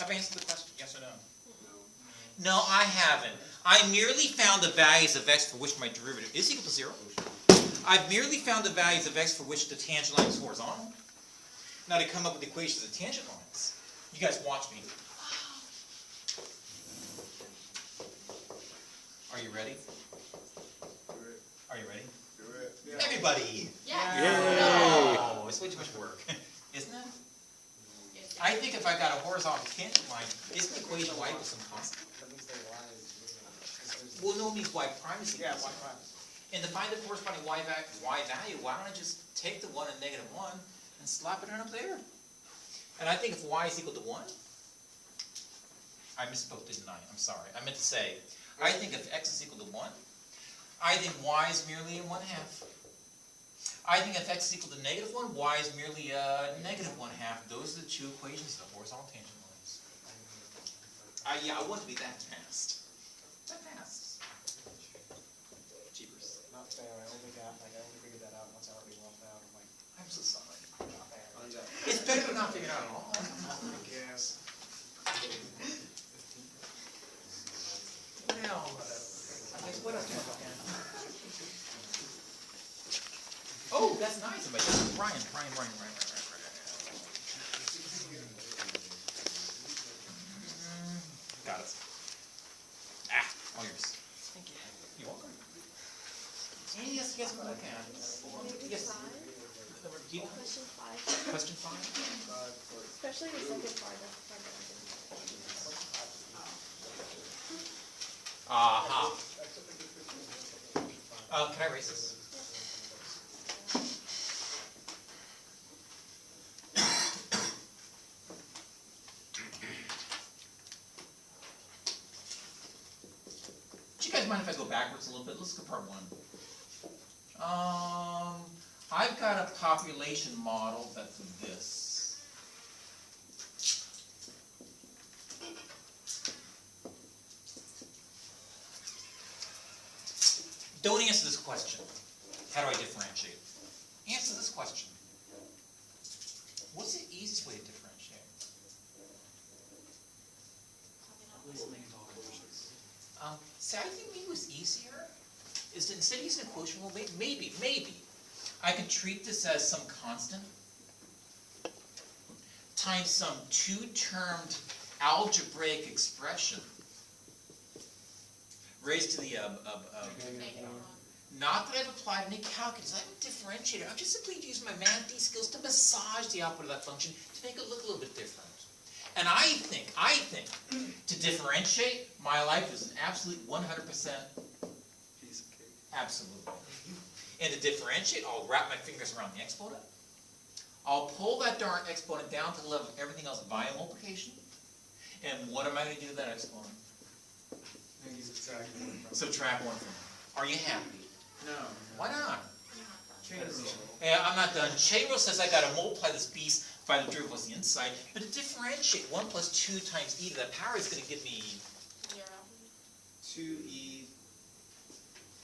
Have I answered the question? Yes or no? No, I haven't. I merely found the values of x for which my derivative is equal to 0. I've merely found the values of x for which the tangent line is horizontal. Now to come up with equations of tangent lines, you guys watch me. Are you ready? Are you ready? Yeah. Everybody! Yeah. No, it's way too much work, isn't it? I think if I got a horizontal tangent line, isn't the equation y equals some constant? Well, no, it means y prime is equal to 0. And to find the corresponding y value, why don't I just take the 1 and negative 1 and slap it in up there? And I think if y is equal to 1, I misspoke, didn't I? I'm sorry. I meant to say, I think if x is equal to 1, I think y is merely a 1/2. I think if x is equal to negative 1, y is merely a negative 1/2. Those are the two equations of horizontal tangent lines. Yeah, I want to be that fast. That fast. Jeepers. Not fair. I only figured that out once I already walked out. I'm like, I'm so sorry. not fair. It's better to not figure it out at all. Yes. What else? I guess what else do I look at? Oh, that's nice. Somebody said Brian. Got it. All yours. Thank you. You're welcome. Anything else you guys want to look at? Yes. Question 5. Question 5. Especially the second part. That's the part that I didn't. Aha. Can I erase this? Do you guys mind if I go backwards a little bit? Let's go part 1. I've got a population model that's this. Don't answer this question. How do I differentiate? Answer this question. What's the easiest way to differentiate? See, I think maybe what's easier is to, instead of using a quotient rule, maybe, I could treat this as some constant times some two-termed algebraic expression raised to the not that I've applied any calculus. I'm a differentiator. I've just simply used my math skills to massage the output of that function to make it look a little bit different. And I think, to differentiate, my life is an absolute 100% Piece of cake. absolutely. And to differentiate, I'll wrap my fingers around the exponent. I'll pull that darn exponent down to the level of everything else via multiplication. And what am I going to do to that exponent? And you subtract 1 from Subtract 1 from it. Are you happy? No. Why not? Chain rule. Yeah, I'm not done. Chain rule says I got to multiply this piece by the derivative on the inside, but to differentiate 1 plus 2 times e to the power is going to give me 2e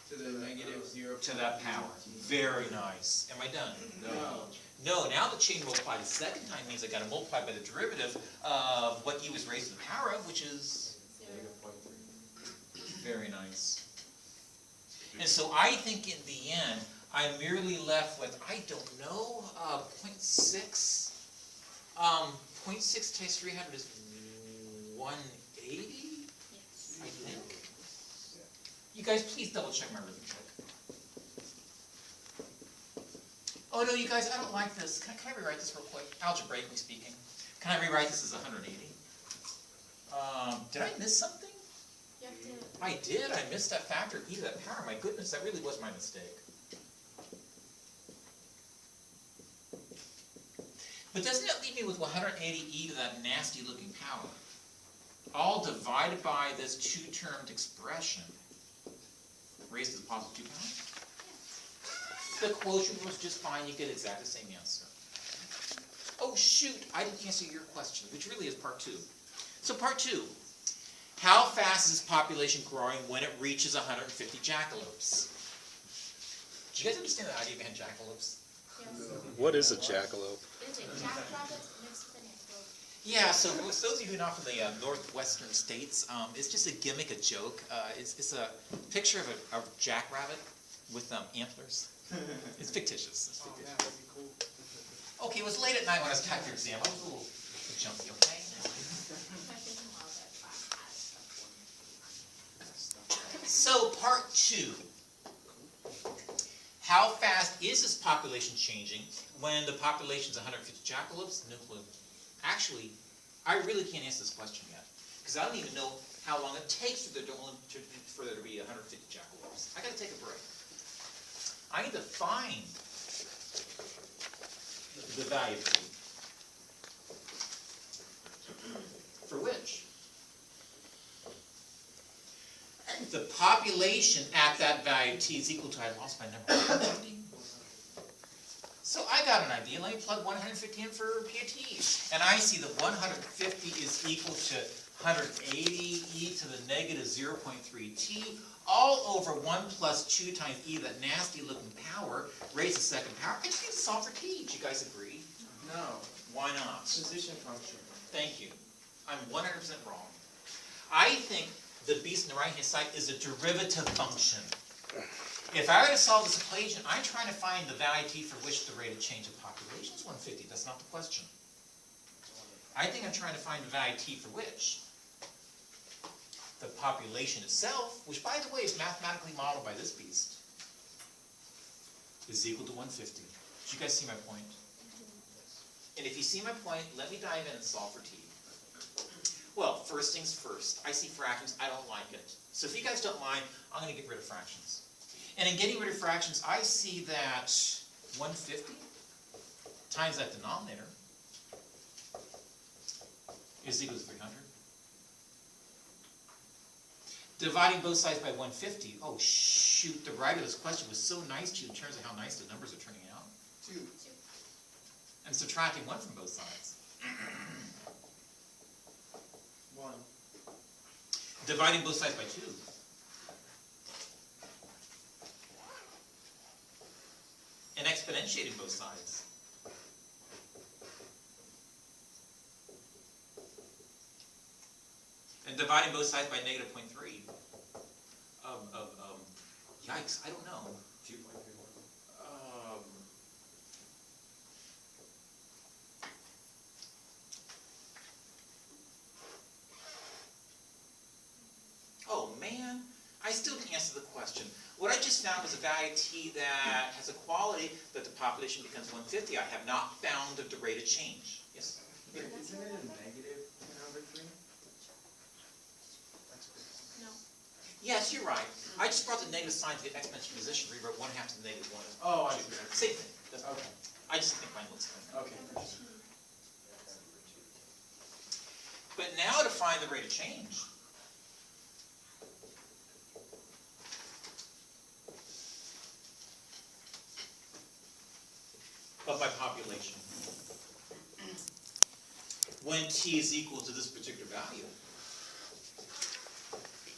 to the negative 0 to that power. Very nice. Am I done? No. No, now the chain multiplied a second time means I got to multiply by the derivative of what e was raised to the power of, which is very nice. And so I think in the end, I'm merely left with, I don't know, 0.6. 0.6 times 300 is 180, I think. You guys, please double check my arithmetic. Oh no, you guys, I don't like this. Can I rewrite this real quick? Algebraically speaking. Can I rewrite this as 180? Did I miss something? You have to. I did. I missed that factor e to that power. My goodness, that really was my mistake. But doesn't that leave me with 180 e to that nasty looking power? All divided by this two-termed expression raised to the positive 2 power? The quotient was just fine. You get exactly the same answer. Oh shoot, I didn't answer your question, which really is part 2. So part 2. How fast is population growing when it reaches 150 jackalopes? Do you guys understand the idea behind jackalopes? Yes. What is a jackalope? It's a jackrabbit mixed with an antelope. Yeah, so for those of you who are not from the northwestern states, it's just a gimmick, a joke. It's a picture of a jackrabbit with antlers. It's fictitious. It's Oh, fictitious. yeah, that'd be cool. Okay, it was late at night when I was typing your exam. I was a little jumpy, okay? So, part 2. How fast is this population changing when the population is 150 jackalopes? No clue. Actually, I really can't answer this question yet, because I don't even know how long it takes for there to be 150 jackalopes. I gotta take a break. I need to find the value of t. For which the population at that value t is equal to, I lost my number, 150. So I got an idea. Let me plug 150 in for PAT. And I see that 150 is equal to 180 e to the negative 0.3 t all over 1 plus 2 times e, that nasty looking power, raised to the second power. I just need to solve for t. Do you guys agree? No, Why not? position function. Thank you. I'm 100% wrong. I think the beast on the right-hand side is a derivative function. If I were to solve this equation, I'm trying to find the value t for which the rate of change of population is 150. That's not the question. I think I'm trying to find the value t for which the population itself, which by the way is mathematically modeled by this beast, is equal to 150. Did you guys see my point? And if you see my point, let me dive in and solve for t. Well, first things first. I see fractions. I don't like it. So if you guys don't mind, I'm going to get rid of fractions. And in getting rid of fractions, I see that 150 times that denominator is equal to 300. Dividing both sides by 150. Oh, shoot. The writer of this question was so nice to you in terms of how nice the numbers are turning out. 2. And subtracting 1 from both sides. 1. Dividing both sides by 2. And exponentiating both sides. And dividing both sides by negative 0.3. Yikes, I don't know. 2.31. Oh man, I still didn't answer the question. What I just found was a value t that has a quality that the population becomes 150. I have not found the rate of change. Yes? Wait, isn't it a negative 10/3? That's good. No. Yes, you're right. I just brought the negative sign to the exponential position, rewrote 1/2 to the negative 1. Oh, I see. Same thing. Doesn't matter. Okay. I just think mine looks funny. Okay. But now to find the rate of change. Of my population. When t is equal to this particular value,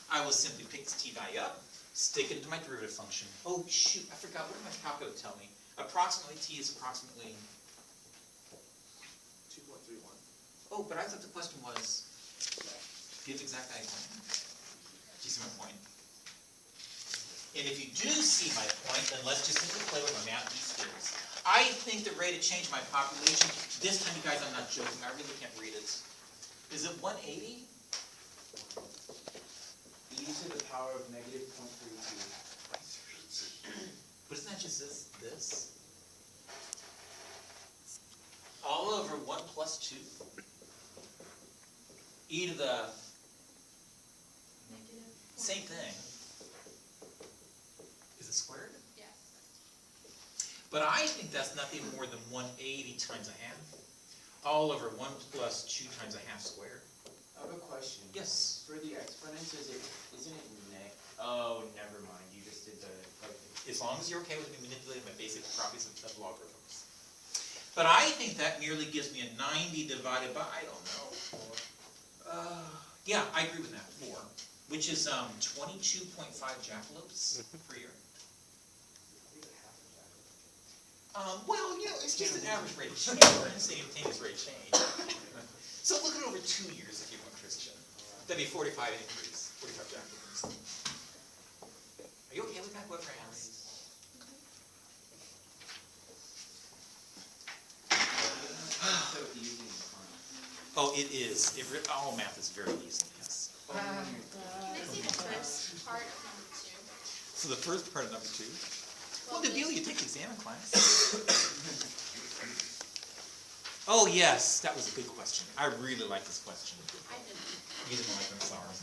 I will simply pick this t value up, stick it into my derivative function. Oh shoot, I forgot, what did my calculator tell me? Approximately t is approximately 2.31. Oh, but I thought the question was, give exact value. Do you see my point? And if you do see my point, then let's just simply play with my math skills. I think the rate of change of my population, this time you guys, I'm not joking, I really can't read it. Is it 180? E to the power of negative 0.32. But isn't that just this? All over 1 plus 2? E to the Negative. same thing. Is it squared? Yes. But I think that's nothing more than 180 times a half. All over 1 plus 2 times a half squared. I have a question. Yes. For the exponents, isn't it neg? Oh, never mind. You just did the. Okay. As long as you're okay with me manipulating my basic properties of logarithms. But I think that merely gives me a 90 divided by, I don't know. Yeah, I agree with that, 4. Which is 22.5 jackalopes per year. Well, you know, it's just an average rate of change. I didn't say instantaneous rate of change. So look at it over 2 years if you want Christian. That'd be 45 increase, 45 jack increase. Are you okay with that, whoever asks? So easy and fun. Oh, it is. All math is very easy, yes. Can I see the first part of number 2? So the first part of number 2. Well, the deal, you take the exam in class. Oh, yes, that was a good question. I really like this question. I didn't. You didn't like it, I'm sorry.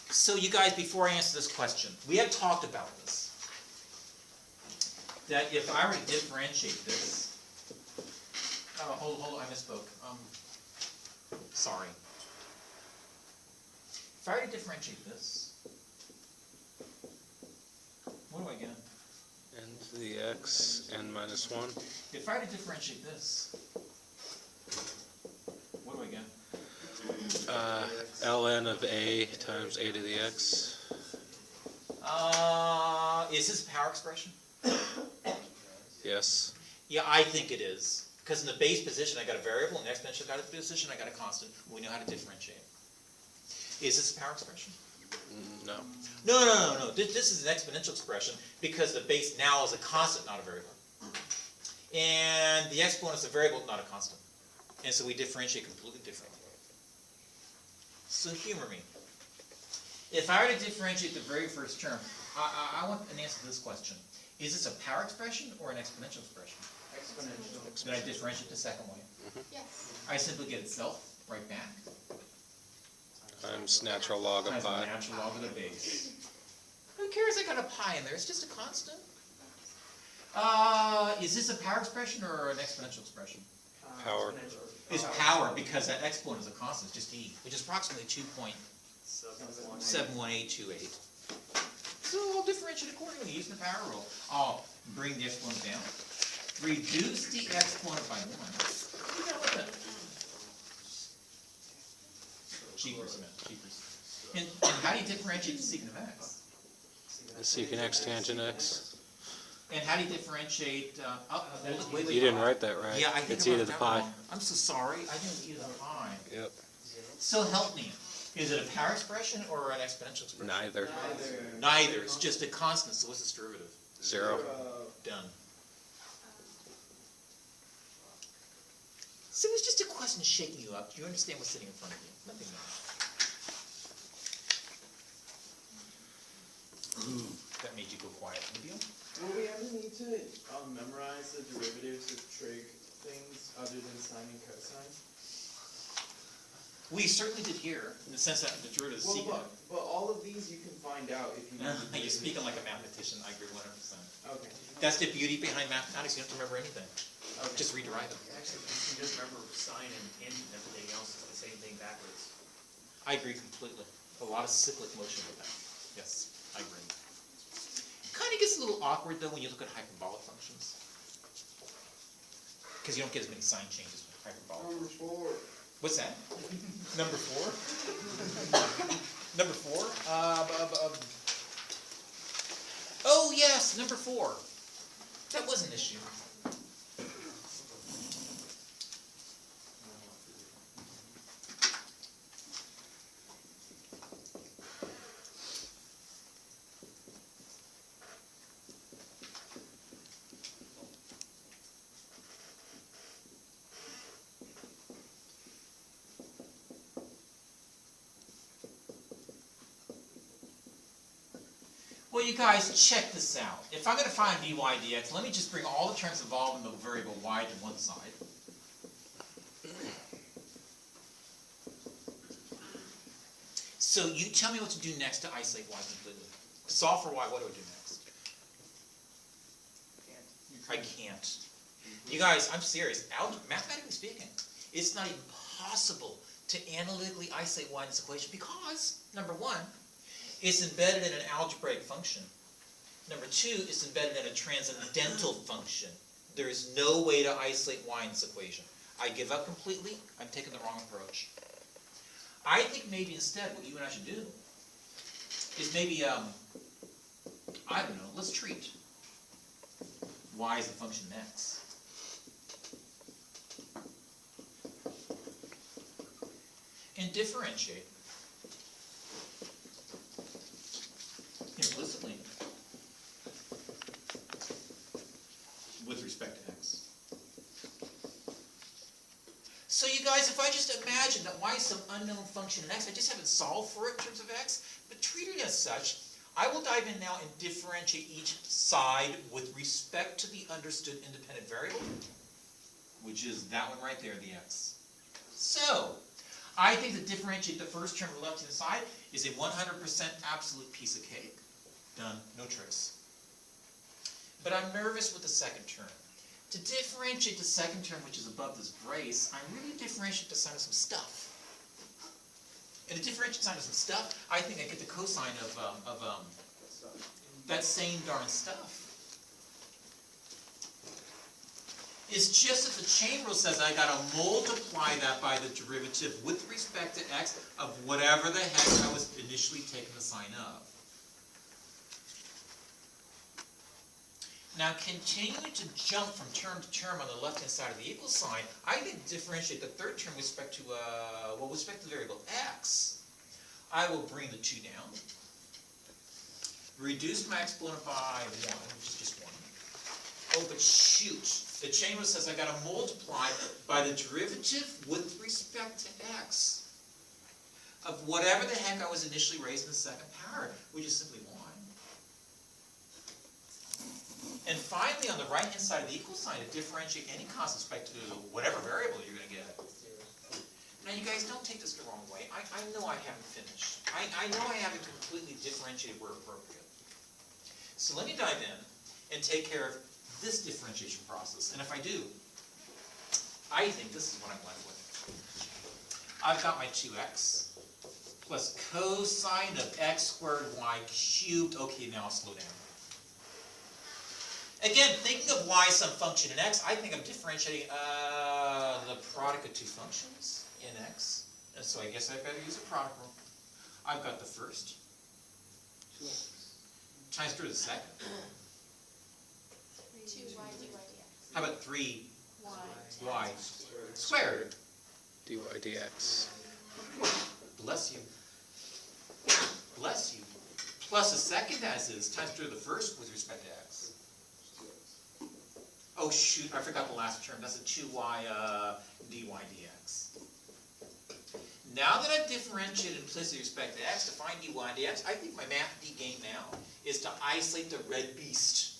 So you guys, before I answer this question, we have talked about this. That if I were to differentiate this, hold on, I misspoke. Sorry. If I were to differentiate this, what do I get? N to the x, n minus 1. If I were to differentiate this, what do I get? Ln of a times a to the x. Is this a power expression? Yes. Yeah, I think it is. Because in the base position, I got a variable, in the exponential position, I got a constant. We know how to differentiate. Is this a power expression? No. No. This is an exponential expression because the base now is a constant, not a variable. And the exponent is a variable, not a constant. And so we differentiate completely differently. So humor me. If I were to differentiate the very first term, I want an answer to this question. Is this a power expression or an exponential expression? Exponential. Did I differentiate the second way? Yes. I simply get itself right back. Times natural log of Times the pi. natural log of the base. Who cares I got a pi in there? It's just a constant. Is this a power expression or an exponential expression? Power. It's power because that exponent is a constant, it's just e, which is approximately 2.71828. So I'll differentiate accordingly using the power rule. I'll bring the exponent down, reduce the exponent by 1. Look at that. Cheapers, man, cheapers. And how do you differentiate the secant of x? The secant x tangent x. And how do you differentiate, wait. You didn't write that right. Yeah, I think It's I e wrote to the that pi. wrong. I'm so sorry, I didn't e to the pi. Yep. So help me, is it a power expression or an exponential expression? Neither. Neither, it's just a constant, so what's its derivative? 0. Done. So it's just a question shaking you up. Do you understand what's sitting in front of you? Nothing more. That made you go quiet. Maybe Will we ever need to memorize the derivatives of trig things other than sine and cosine? we certainly did here, in the sense that the derivative is secant. But all of these you can find out if you know the You're derivatives. speaking like a mathematician, I agree 100%. Okay. That's the beauty behind mathematics, you don't have to remember anything. Okay. Just rederive them. Actually, you can just remember sine and tangent and everything else is the same thing backwards. I agree completely. A lot of cyclic motion with that. Yes, I agree. Kind of gets a little awkward though when you look at hyperbolic functions. Because you don't get as many sign changes with hyperbolic. Number 4. What's that? Number 4? Number 4? Oh yes, number 4. That was an issue. Well, you guys, check this out. If I'm going to find dy dx, let me just bring all the terms involved in the variable y to one side. So you tell me what to do next to isolate y completely. To solve for y, what do I do next? I can't. You guys, I'm serious. Mathematically speaking, it's not even possible to analytically isolate y in this equation because, number one, it's embedded in an algebraic function. Number two, it's embedded in a transcendental function. There is no way to isolate y in this equation. I give up completely. I'm taking the wrong approach. I think maybe instead what you and I should do is maybe, I don't know, let's treat y as a function of x. And differentiate implicitly with respect to x. So you guys, if I just imagine that y is some unknown function in x, I just haven't solved for it in terms of x, but treat it as such, I will dive in now and differentiate each side with respect to the understood independent variable, which is that one right there, the x. So, I think that differentiate the first term on the left-hand side is a 100% absolute piece of cake. Done, no tricks. But I'm nervous with the second term. To differentiate the second term, which is above this brace, I'm really differentiating the sign of some stuff. And to differentiate the sign of some stuff, I think I get the cosine of that same darn stuff. It's just that the chain rule says I gotta multiply that by the derivative with respect to x of whatever the heck I was initially taking the sign of. Now, continuing to jump from term to term on the left-hand side of the equal sign, I can differentiate the third term with respect to, with respect to the variable x. I will bring the 2 down, reduce my exponent by 1, which is just 1. Oh, but shoot, the chain rule says I gotta multiply by the derivative with respect to x of whatever the heck I was initially raised in the second power, which is simply 1. And finally, on the right-hand side of the equal sign, to differentiate any constant with respect to whatever variable you're going to get. Now, you guys, don't take this the wrong way. I know I haven't finished. I know I haven't completely differentiated where appropriate. So let me dive in and take care of this differentiation process. And if I do, I think this is what I'm left with. I've got my 2x plus cosine of x squared y cubed. Okay, now I'll slow down. Again, thinking of y as some function in x, I think I'm differentiating the product of two functions in x. And so I guess I better use a product rule. I've got the first times through the second. 2y dy dx. How about 3y Y. squared? dy dx. Bless you. Bless you. Plus the second as is times through the first with respect to x. Oh shoot, I forgot the last term. That's a 2y dy dx. Now that I've differentiated implicitly with respect to x to find dy dx, I think my math D game now is to isolate the red beast.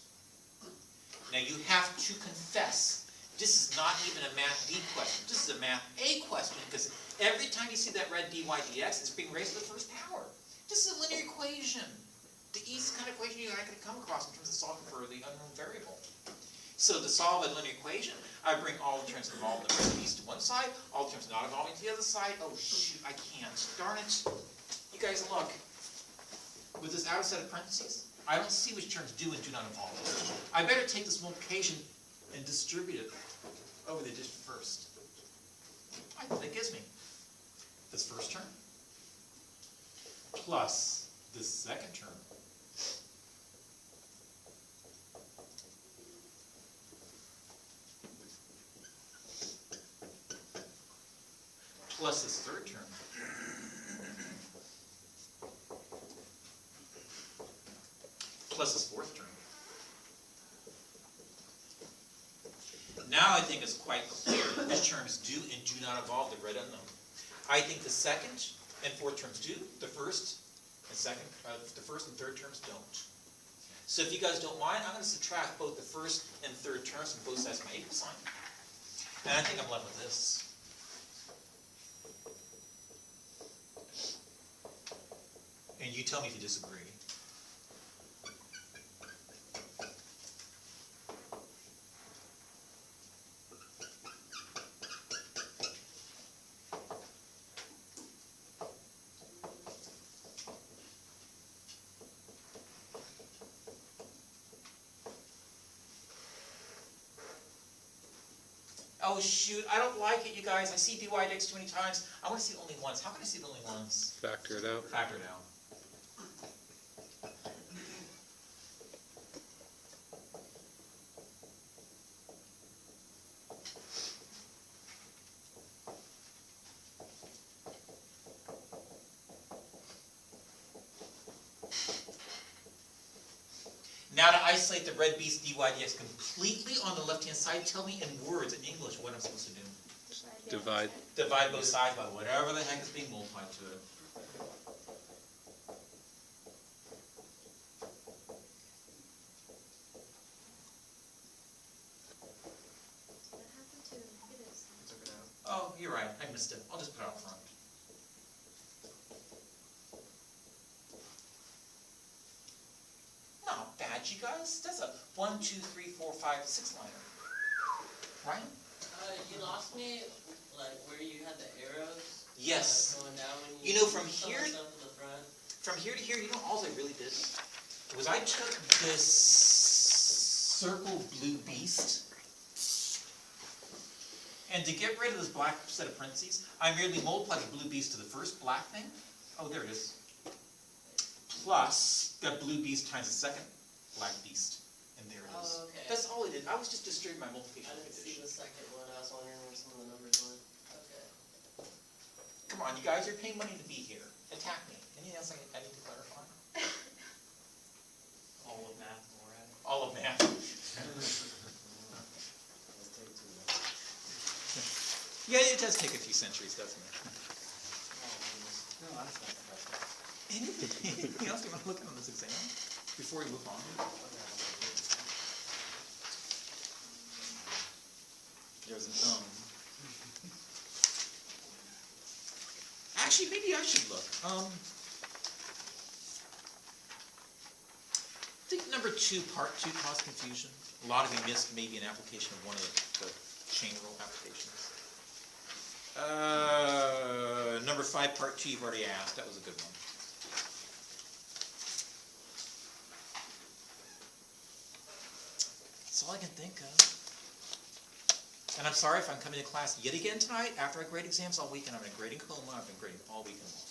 Now you have to confess, this is not even a math D question. This is a math A question, because every time you see that red dy dx, it's being raised to the first power. This is a linear equation. The easiest kind of equation you're not going to come across in terms of solving for the unknown variable. So to solve a linear equation, I bring all the terms involved in the red beast to one side, all the terms not involving to the other side. Oh shoot, I can't. Darn it. You guys look. With this outer set of parentheses, I don't see which terms do and do not involve. I better take this multiplication and distribute it over the addition first. I think that gives me this first term plus this second term plus this third term plus this fourth term. Now I think it's quite clear which terms do and do not involve the red unknown. I think the second and fourth terms do, the first and third terms don't. So if you guys don't mind, I'm going to subtract both the first and third terms from both sides of my equal sign. And I think I'm left with this. And you tell me if you disagree. Oh shoot, I don't like it, you guys. I see dy dx too many times. I wanna see the only ones. How can I see the only ones? Factor it out. Factor it out. Now to isolate the red beast dy dx completely on the left-hand side, tell me in words, in English, what I'm supposed to do. Divide. Divide both sides by whatever the heck is being multiplied to it. What happened to negatives? I took it out. Oh, you're right, I missed it. I'll just put it out front. Not bad, you guys. That's a 1, 2, 3, 4, 5, 6 liner. Right? You lost me, like, where you had the arrows? Yes. Going down when You know, from saw here- myself to the front. From here to here, you know all I really did? Was I took this circle blue beast, and to get rid of this black set of parentheses, I merely multiplied the blue beast to the first black thing. Oh, there it is. Plus that blue beast times the second black beast. And there it is. Oh, okay. That's all I did. I was just distributing my multiplication I didn't see condition. the second one, I was wondering where some of the numbers went. Okay. Come on, you guys, you're paying money to be here. Attack me. Anything else I need to clarify? All of math, more at it. All of math. Let's take two. Yeah, it does take a few centuries, doesn't it? No, that's not the best. Anything else you want to look at on this exam before we move on? There's an Actually, maybe I should look. I think number 2, part 2 caused confusion. A lot of you missed maybe an application of one of the chain rule applications. Number 5, part 2, you've already asked. That was a good one. That's all I can think of. And I'm sorry if I'm coming to class yet again tonight after I grade exams all weekend. I'm in a grading coma. I've been grading all weekend long.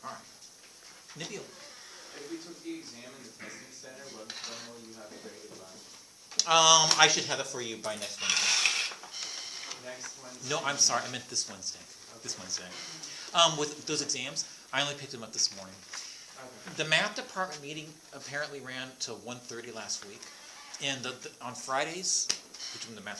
All right. Nibio. If we took the exam in the testing center, when will you have it graded by? I should have it for you by next Wednesday. Next Wednesday? No, I'm sorry. I meant this Wednesday. This Wednesday. With those exams, I only picked them up this morning. Okay. The math department meeting apparently ran till 1:30 last week. And on Fridays, between the math